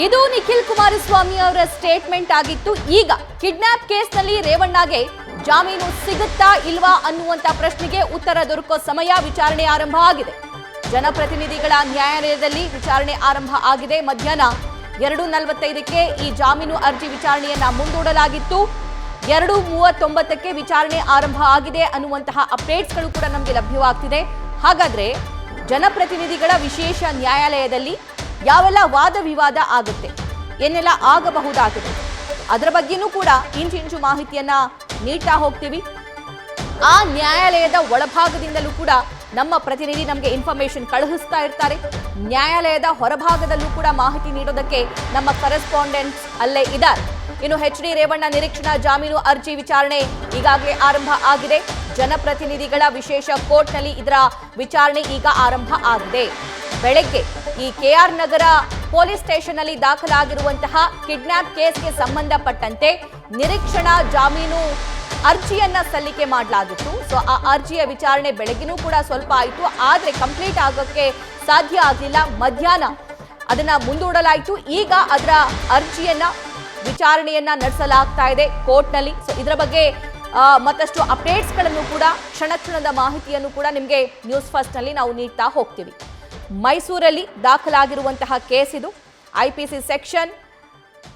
ಇದು ನಿಖಿಲ್ ಕುಮಾರಸ್ವಾಮಿ ಅವರ ಸ್ಟೇಟ್ಮೆಂಟ್ ಆಗಿತ್ತು. ಈಗ ಕಿಡ್ನಾಪ್ ಕೇಸ್ನಲ್ಲಿ ರೇವಣ್ಣಗೆ ಜಾಮೀನು ಸಿಗುತ್ತಾ ಇಲ್ವಾ ಅನ್ನುವಂತ ಪ್ರಶ್ನೆಗೆ ಉತ್ತರ ದೊರಕೋ ಸಮಯ. ವಿಚಾರಣೆ ಆರಂಭ ಆಗಿದೆ. ಜನಪ್ರತಿನಿಧಿಗಳ ನ್ಯಾಯಾಲಯದಲ್ಲಿ ವಿಚಾರಣೆ ಆರಂಭ ಆಗಿದೆ. ಮಧ್ಯಾಹ್ನ 2:45ಕ್ಕೆ ಈ ಜಾಮೀನು ಅರ್ಜಿ ವಿಚಾರಣೆಯನ್ನ ಮುಂದೂಡಲಾಗಿತ್ತು. 2:39ಕ್ಕೆ ವಿಚಾರಣೆ ಆರಂಭ ಆಗಿದೆ ಅನ್ನುವಂತಹ ಅಪ್ಡೇಟ್ಸ್ಗಳು ಕೂಡ ನಮಗೆ ಲಭ್ಯವಾಗ್ತಿದೆ. ಹಾಗಾದ್ರೆ ಜನಪ್ರತಿನಿಧಿಗಳ ವಿಶೇಷ ನ್ಯಾಯಾಲಯದಲ್ಲಿ ಯಾವೆಲ್ಲ ವಾದ ವಿವಾದ ಆಗುತ್ತೆ, ಏನೆಲ್ಲ ಆಗಬಹುದಾಗಿದೆ, ಅದರ ಬಗ್ಗೆನೂ ಕೂಡ ಇಂಚು ಮಾಹಿತಿಯನ್ನ ನೀಡ್ತಾ ಹೋಗ್ತೀವಿ. ಆ ನ್ಯಾಯಾಲಯದ ಒಳಭಾಗದಿಂದಲೂ ಕೂಡ ನಮ್ಮ ಪ್ರತಿನಿಧಿ ನಮಗೆ ಇನ್ಫಾರ್ಮೇಶನ್ ಕಳುಹಿಸ್ತಾ ಇರ್ತಾರೆ. ನ್ಯಾಯಾಲಯದ ಹೊರಭಾಗದಲ್ಲೂ ಕೂಡ ಮಾಹಿತಿ ನೀಡೋದಕ್ಕೆ ನಮ್ಮ ಕರೆಸ್ಪಾಂಡೆಂಟ್ಸ್ ಅಲ್ಲೇ ಇದ್ದಾರೆ. ಇನ್ನು ಎಚ್.ಡಿ. ರೇವಣ್ಣ ನಿರೀಕ್ಷಣಾ ಜಾಮೀನು ಅರ್ಜಿ ವಿಚಾರಣೆ ಈಗಾಗಲೇ ಆರಂಭ ಆಗಿದೆ. ಜನಪ್ರತಿನಿಧಿಗಳ ವಿಶೇಷ ಕೋರ್ಟ್ನಲ್ಲಿ ಇದರ ವಿಚಾರಣೆ ಈಗ ಆರಂಭ ಆಗಿದೆ. ಬೆಳಗ್ಗೆ ಈ ಕೆಆರ್ ನಗರ ಪೊಲೀಸ್ ಸ್ಟೇಷನ್ ಅಲ್ಲಿ ದಾಖಲಾಗಿರುವಂತಹ ಕಿಡ್ನಾಪ್ ಕೇಸ್ಗೆ ಸಂಬಂಧಪಟ್ಟಂತೆ ನಿರೀಕ್ಷಣಾ ಜಾಮೀನು ಅರ್ಜಿಯನ್ನ ಸಲ್ಲಿಕೆ ಮಾಡಲಾಗಿತ್ತು. ಸೊ ಆ ಅರ್ಜಿಯ ವಿಚಾರಣೆ ಬೆಳಗ್ಗೆನೂ ಕೂಡ ಸ್ವಲ್ಪ ಆಯಿತು, ಆದ್ರೆ ಕಂಪ್ಲೀಟ್ ಆಗೋಕ್ಕೆ ಸಾಧ್ಯ ಆಗಲಿಲ್ಲ. ಮಧ್ಯಾಹ್ನ ಅದನ್ನ ಮುಂದೂಡಲಾಯಿತು. ಈಗ ಅದರ ಅರ್ಜಿಯನ್ನ ವಿಚಾರಣೆಯನ್ನ ನಡೆಸಲಾಗ್ತಾ ಇದೆ ಕೋರ್ಟ್ನಲ್ಲಿ. ಸೊ ಇದರ ಬಗ್ಗೆ ಮತ್ತಷ್ಟು ಅಪ್ಡೇಟ್ಸ್ಗಳನ್ನು ಕೂಡ ಕ್ಷಣದ ಮಾಹಿತಿಯನ್ನು ಕೂಡ ನಿಮಗೆ ನ್ಯೂಸ್ ಫಸ್ಟ್ ನಲ್ಲಿ ನಾವು ನೀಡ್ತಾ ಹೋಗ್ತೀವಿ. ಮೈಸೂರಲ್ಲಿ ದಾಖಲಾಗಿರುವಂತಹ ಕೇಸ್ ಇದು. ಐಪಿಸಿ ಸೆಕ್ಷನ್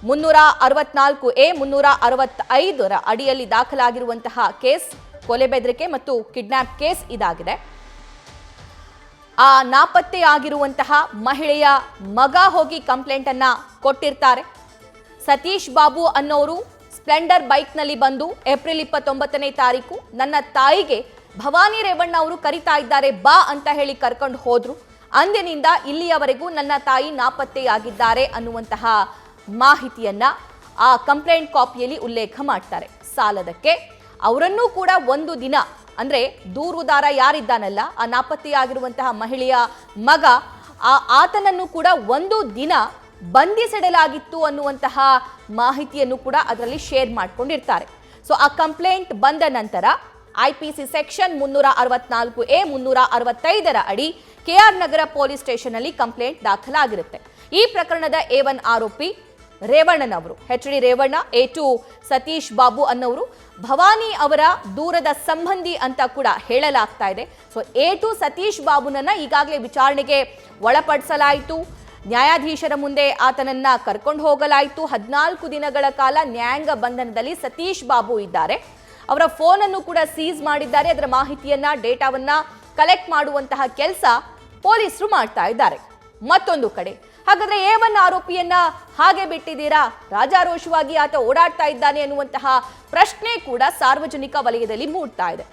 364A 365 ಅಡಿಯಲ್ಲಿ ದಾಖಲಾಗಿರುವಂತಹ ಕೇಸ್ ಕೊಲೆ ಬೆದರಿಕೆ ಮತ್ತು ಕಿಡ್ನಾಪ್ ಕೇಸ್ ಇದಾಗಿದೆ. ಆ ನಾಪತ್ತೆಯಾಗಿರುವಂತಹ ಮಹಿಳೆಯ ಮಗ ಹೋಗಿ ಕಂಪ್ಲೇಂಟ್ ಅನ್ನ ಕೊಟ್ಟಿರ್ತಾರೆ. ಸತೀಶ್ ಬಾಬು ಅನ್ನೋರು ಸ್ಪ್ಲೆಂಡರ್ ಬೈಕ್ನಲ್ಲಿ ಬಂದು ಏಪ್ರಿಲ್ 29ನೇ ತಾರೀಕು ನನ್ನ ತಾಯಿಗೆ ಭವಾನಿ ರೇವಣ್ಣ ಅವರು ಕರಿತಾ ಇದ್ದಾರೆ ಬಾ ಅಂತ ಹೇಳಿ ಕರ್ಕೊಂಡು ಹೋದ್ರು. ಅಂದಿನಿಂದ ಇಲ್ಲಿಯವರೆಗೂ ನನ್ನ ತಾಯಿ ನಾಪತ್ತೆಯಾಗಿದ್ದಾರೆ ಅನ್ನುವಂತಹ ಮಾಹಿತಿಯನ್ನ ಆ ಕಂಪ್ಲೇಂಟ್ ಕಾಪಿಯಲ್ಲಿ ಉಲ್ಲೇಖ ಮಾಡ್ತಾರೆ. ಸಾಲದಕ್ಕೆ ಅವರನ್ನೂ ಕೂಡ ಒಂದು ದಿನ ಅಂದ್ರೆ ದೂರುದಾರ ಯಾರಿದ್ದಾನಲ್ಲ, ಆ ನಾಪತ್ತೆಯಾಗಿರುವಂತಹ ಮಹಿಳೆಯ ಮಗ, ಆತನನ್ನು ಕೂಡ ಒಂದು ದಿನ ಬಂಧಿಸಿಡಲಾಗಿತ್ತು ಅನ್ನುವಂತಹ ಮಾಹಿತಿಯನ್ನು ಕೂಡ ಅದರಲ್ಲಿ ಶೇರ್ ಮಾಡ್ಕೊಂಡಿರ್ತಾರೆ. ಸೊ ಆ ಕಂಪ್ಲೇಂಟ್ ಬಂದ ನಂತರ ಐಪಿಸಿ ಸೆಕ್ಷನ್ 364A 365 ಅಡಿ ಕೆಆರ್ ನಗರ ಪೊಲೀಸ್ ಸ್ಟೇಷನ್ ಅಲ್ಲಿ ಕಂಪ್ಲೇಂಟ್ ದಾಖಲಾಗಿರುತ್ತೆ. ಈ ಪ್ರಕರಣದ A1 ಆರೋಪಿ ರೇವಣ್ಣನವರು, ಎಚ್.ಡಿ. ರೇವಣ್ಣ, A2 ಸತೀಶ್ ಬಾಬು ಅನ್ನೋರು ಭವಾನಿ ಅವರ ದೂರದ ಸಂಬಂಧಿ ಅಂತ ಕೂಡ ಹೇಳಲಾಗ್ತಾ ಇದೆ. ಸೊ A2 ಸತೀಶ್ ಬಾಬುನನ್ನ ಈಗಾಗಲೇ ವಿಚಾರಣೆಗೆ ಒಳಪಡಿಸಲಾಯಿತು. ನ್ಯಾಯಾಧೀಶರ ಮುಂದೆ ಆತನನ್ನ ಕರ್ಕೊಂಡು ಹೋಗಲಾಯಿತು. 14 ದಿನಗಳ ಕಾಲ ನ್ಯಾಯಾಂಗ ಬಂಧನದಲ್ಲಿ ಸತೀಶ್ ಬಾಬು ಇದ್ದಾರೆ. ಅವರ ಫೋನ್ ಅನ್ನು ಕೂಡ ಸೀಸ್ ಮಾಡಿದ್ದಾರೆ. ಅದರ ಮಾಹಿತಿಯನ್ನ, ಡೇಟಾವನ್ನ ಕಲೆಕ್ಟ್ ಮಾಡುವಂತಹ ಕೆಲಸ ಪೊಲೀಸರು ಮಾಡ್ತಾ ಇದ್ದಾರೆ. ಮತ್ತೊಂದು ಕಡೆ ಹಾಗಾದ್ರೆ A1 ಆರೋಪಿಯನ್ನ ಹಾಗೆ ಬಿಟ್ಟಿದ್ದೀರಾ, ರಾಜಾರೋಷವಾಗಿ ಆತ ಓಡಾಡ್ತಾ ಇದ್ದಾನೆ ಅನ್ನುವಂತಹ ಪ್ರಶ್ನೆ ಕೂಡ ಸಾರ್ವಜನಿಕ ವಲಯದಲ್ಲಿ ಮೂಡ್ತಾ ಇದೆ.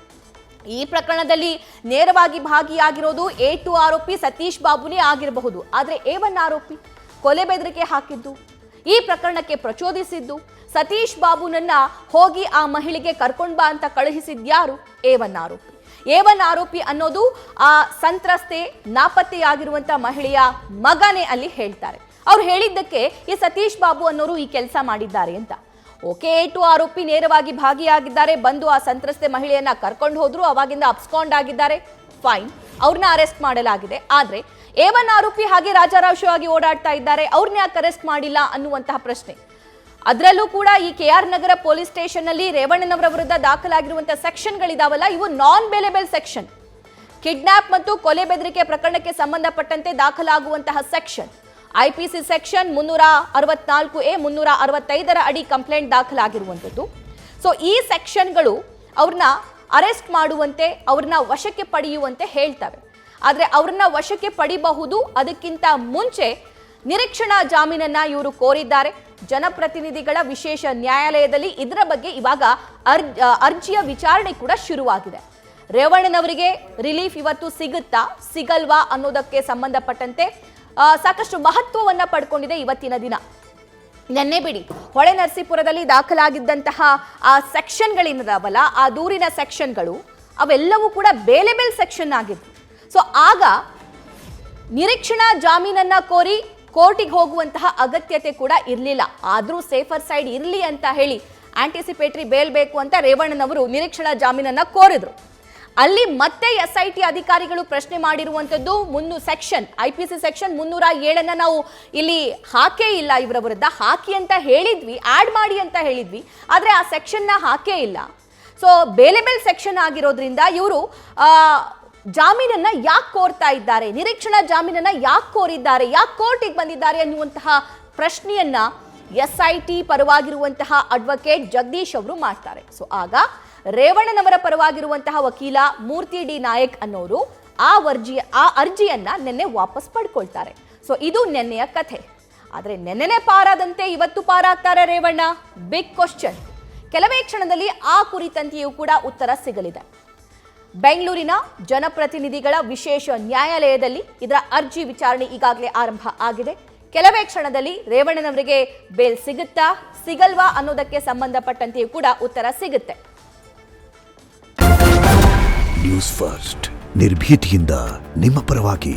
ಈ ಪ್ರಕರಣದಲ್ಲಿ ನೇರವಾಗಿ ಭಾಗಿಯಾಗಿರೋದು A2 ಆರೋಪಿ ಸತೀಶ್ ಬಾಬುನೇ ಆಗಿರಬಹುದು. ಆದ್ರೆ A1 ಆರೋಪಿ ಕೊಲೆ ಬೆದರಿಕೆ ಹಾಕಿದ್ದು, ಈ ಪ್ರಕರಣಕ್ಕೆ ಪ್ರಚೋದಿಸಿದ್ದು, ಸತೀಶ್ ಬಾಬುನನ್ನ ಹೋಗಿ ಆ ಮಹಿಳೆಗೆ ಕರ್ಕೊಂಡ್ ಬಾ ಅಂತ ಕಳುಹಿಸಿದ್ಯಾರು? A1 ಆರೋಪಿ. A1 ಆರೋಪಿ ಅನ್ನೋದು ಆ ಸಂತ್ರಸ್ತೆ, ನಾಪತ್ತೆಯಾಗಿರುವಂತ ಮಹಿಳೆಯ ಮಗನೇ ಅಲ್ಲಿ ಹೇಳ್ತಾರೆ. ಅವ್ರು ಹೇಳಿದ್ದಕ್ಕೆ ಈ ಸತೀಶ್ ಬಾಬು ಅನ್ನೋರು ಈ ಕೆಲಸ ಮಾಡಿದ್ದಾರೆ ಅಂತ. ಓಕೆ, A2 ಆರೋಪಿ ನೇರವಾಗಿ ಭಾಗಿಯಾಗಿದ್ದಾರೆ, ಬಂದು ಆ ಸಂತ್ರಸ್ತೆ ಮಹಿಳೆಯನ್ನ ಕರ್ಕೊಂಡು ಹೋದ್ರು, ಅವಾಗಿಂದ ಅಬ್ಸ್ಕಾಂಡ್ ಆಗಿದ್ದಾರೆ, ಫೈನ್, ಅವ್ರನ್ನ ಅರೆಸ್ಟ್ ಮಾಡಲಾಗಿದೆ. ಆದ್ರೆ A1 ಆರೋಪಿ ಹಾಗೆ ರಾಜಾರೋಷವಾಗಿ ಓಡಾಡ್ತಾ ಇದ್ದಾರೆ, ಅವ್ರನ್ನ ಯಾಕೆ ಅರೆಸ್ಟ್ ಮಾಡಿಲ್ಲ ಅನ್ನುವಂತಹ ಪ್ರಶ್ನೆ. ಅದರಲ್ಲೂ ಕೂಡ ಈ ಕೆಆರ್ ನಗರ ಪೊಲೀಸ್ ಸ್ಟೇಷನ್ ನಲ್ಲಿ ರೇವಣ್ಣನವರ ವಿರುದ್ಧ ದಾಖಲಾಗಿರುವಂತಹ ಸೆಕ್ಷನ್ಗಳಿದಾವಲ್ಲ, ಇವು ನಾನ್ ಬೇಲೆಬಲ್ ಸೆಕ್ಷನ್. ಕಿಡ್ನಾಪ್ ಮತ್ತು ಕೊಲೆ ಬೆದರಿಕೆ ಪ್ರಕರಣಕ್ಕೆ ಸಂಬಂಧಪಟ್ಟಂತೆ ದಾಖಲಾಗುವಂತಹ ಸೆಕ್ಷನ್ ಐಪಿಸಿ ಸೆಕ್ಷನ್ 364A 365 ಅಡಿ ಕಂಪ್ಲೇಂಟ್ ದಾಖಲಾಗಿರುವಂಥದ್ದು. ಸೊ ಈ ಸೆಕ್ಷನ್ಗಳು ಅವ್ರನ್ನ ಅರೆಸ್ಟ್ ಮಾಡುವಂತೆ, ಅವ್ರನ್ನ ವಶಕ್ಕೆ ಪಡೆಯುವಂತೆ ಹೇಳ್ತವೆ. ಆದರೆ ಅವ್ರನ್ನ ವಶಕ್ಕೆ ಪಡಿಬಹುದು, ಅದಕ್ಕಿಂತ ಮುಂಚೆ ನಿರೀಕ್ಷಣಾ ಜಾಮೀನನ್ನ ಇವರು ಕೋರಿದ್ದಾರೆ. ಜನಪ್ರತಿನಿಧಿಗಳ ವಿಶೇಷ ನ್ಯಾಯಾಲಯದಲ್ಲಿ ಇದರ ಬಗ್ಗೆ ಇವಾಗ ಅರ್ಜಿಯ ವಿಚಾರಣೆ ಕೂಡ ಶುರುವಾಗಿದೆ. ರೇವಣ್ಣನವರಿಗೆ ರಿಲೀಫ್ ಇವತ್ತು ಸಿಗುತ್ತಾ ಸಿಗಲ್ವಾ ಅನ್ನೋದಕ್ಕೆ ಸಂಬಂಧಪಟ್ಟಂತೆ ಸಾಕಷ್ಟು ಮಹತ್ವವನ್ನ ಪಡ್ಕೊಂಡಿದೆ ಇವತ್ತಿನ ದಿನ. ನೆನ್ನೆ ಬಿಡಿ, ಹೊಳೆ ನರಸೀಪುರದಲ್ಲಿ ದಾಖಲಾಗಿದ್ದಂತಹ ಆ ಸೆಕ್ಷನ್ಗಳಿದಾವಲ್ಲ, ಆ ದೂರಿನ ಸೆಕ್ಷನ್ಗಳು ಅವೆಲ್ಲವೂ ಕೂಡ ಬೇಲೆಬಲ್ ಸೆಕ್ಷನ್ ಆಗಿದ್ವು. ಸೊ ಆಗ ನಿರೀಕ್ಷಣಾ ಜಾಮೀನನ್ನ ಕೋರಿ ಕೋರ್ಟಿಗೆ ಹೋಗುವಂತಹ ಅಗತ್ಯತೆ ಕೂಡ ಇರಲಿಲ್ಲ. ಆದರೂ ಸೇಫರ್ ಸೈಡ್ ಇರಲಿ ಅಂತ ಹೇಳಿ ಆಂಟಿಸಿಪೇಟರಿ ಬೇಲ್ ಬೇಕು ಅಂತ ರೇವಣ್ಣನವರು ನಿರೀಕ್ಷಣಾ ಜಾಮೀನನ್ನ ಕೋರಿದ್ರು. ಅಲ್ಲಿ ಮತ್ತೆ SIT ಅಧಿಕಾರಿಗಳು ಪ್ರಶ್ನೆ ಮಾಡಿರುವಂಥದ್ದು ಸೆಕ್ಷನ್ IPC ಸೆಕ್ಷನ್ 307 ನಾವು ಇಲ್ಲಿ ಹಾಕೇ ಇಲ್ಲ, ಇವರ ವಿರುದ್ಧ ಹಾಕಿ ಅಂತ ಹೇಳಿದ್ವಿ, ಆಡ್ ಮಾಡಿ ಅಂತ ಹೇಳಿದ್ವಿ, ಆದರೆ ಆ ಸೆಕ್ಷನ್ನ ಹಾಕೇ ಇಲ್ಲ. ಸೊ ಬೇಲೆಬೆಲ್ ಸೆಕ್ಷನ್ ಆಗಿರೋದ್ರಿಂದ ಇವರು ಜಾಮೀನನ್ನ ಯಾಕೆ ಕೋರ್ತಾ ಇದ್ದಾರೆ, ನಿರೀಕ್ಷಣಾ ಜಾಮೀನನ್ನ ಯಾಕೆ ಕೋರಿದ್ದಾರೆ, ಯಾಕೆ ಕೋರ್ಟಿಗೆ ಬಂದಿದ್ದಾರೆ ಅನ್ನುವಂತಹ ಪ್ರಶ್ನೆಯನ್ನ SIT ಪರವಾಗಿರುವಂತಹ ಅಡ್ವೊಕೇಟ್ ಜಗದೀಶ್ ಅವರು ಮಾಡ್ತಾರೆ. ಸೊ ಆಗ ರೇವಣ್ಣನವರ ಪರವಾಗಿರುವಂತಹ ವಕೀಲ ಮೂರ್ತಿ ಡಿ ನಾಯಕ್ ಅನ್ನೋರು ಆ ಅರ್ಜಿಯನ್ನ ನಿನ್ನೆ ವಾಪಸ್ ಪಡ್ಕೊಳ್ತಾರೆ. ಸೊ ಇದು ನಿನ್ನೆಯ ಕಥೆ. ಆದರೆ ನಿನ್ನೆನೇ ಪಾರಾದಂತೆ ಇವತ್ತು ಪಾರಾಗ್ತಾರೆ ರೇವಣ್ಣ? Big question. ಕೆಲವೇ ಕ್ಷಣದಲ್ಲಿ ಆ ಕುರಿತಂತೆಯೂ ಕೂಡ ಉತ್ತರ ಸಿಗಲಿದೆ. ಬೆಂಗಳೂರಿನ ಜನಪ್ರತಿನಿಧಿಗಳ ವಿಶೇಷ ನ್ಯಾಯಾಲಯದಲ್ಲಿ ಇದರ ಅರ್ಜಿ ವಿಚಾರಣೆ ಈಗಾಗಲೇ ಆರಂಭ ಆಗಿದೆ. ಕೆಲವೇ ಕ್ಷಣದಲ್ಲಿ ರೇವಣ್ಣನವರಿಗೆ ಬೇಲ್ ಸಿಗುತ್ತಾ ಸಿಗಲ್ವಾ ಅನ್ನೋದಕ್ಕೆ ಸಂಬಂಧಪಟ್ಟಂತೆಯೂ ಕೂಡ ಉತ್ತರ ಸಿಗುತ್ತೆ. ನ್ಯೂಸ್ ಫಸ್ಟ್ ನಿರ್ಭೀತಿಯಿಂದ ನಿಮ್ಮ ಪರವಾಗಿ.